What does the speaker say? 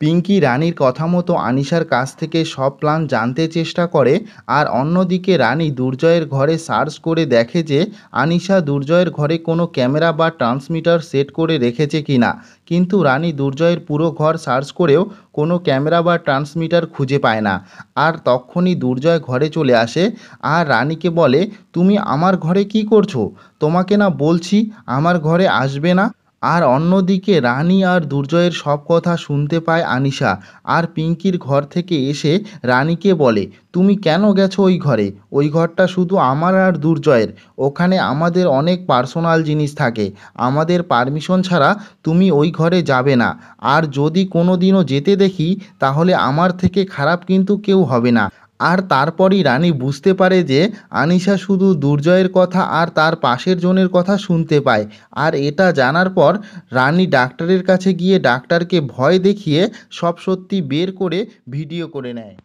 পিঙ্কি রানীর কথা মতো আনিশার কাছ থেকে সব প্ল্যান জানতে চেষ্টা করে। আর অন্যদিকে রানী দুর্জয়ের ঘরে সার্চ করে দেখে যে আনিশা দুর্জয়ের ঘরে কোনো ক্যামেরা বা ট্রান্সমিটার সেট করে রেখেছে কিনা। কিন্তু রানী দুর্জয়ের পুরো ঘর সার্চ করেও কোনো ক্যামেরা বা ট্রান্সমিটার খুঁজে পায় না। আর তখনই দুর্জয় ঘরে চলে আসে আর রানীকে বলে, তুমি আমার ঘরে কি করছো? তোমাকে না বলছি আমার ঘরে আসবে না। আর অন্যদিকে রানী আর দুর্জয়ের সব কথা শুনতে পায় আনিশা। আর পিঙ্কির ঘর থেকে এসে রানীকে বলে, তুমি কেন গেছো ওই ঘরে? ওই ঘরটা শুধু আমার আর দুর্জয়ের। ওখানে আমাদের অনেক পার্সোনাল জিনিস থাকে। আমাদের পারমিশন ছাড়া তুমি ওই ঘরে যাবে না। আর যদি কোনো দিনও যেতে দেখি তাহলে আমার থেকে খারাপ কিন্তু কেউ হবে না। আর তারপরই রানী বুঝতে পারে যে আনিশা শুধু দুর্জয়ের কথা আর তার পাশের জনের কথা শুনতে পায়। আর এটা জানার পর রানী ডাক্তারের কাছে গিয়ে ডাক্তারকে ভয় দেখিয়ে সব সত্যি বের করে ভিডিও করে নেয়।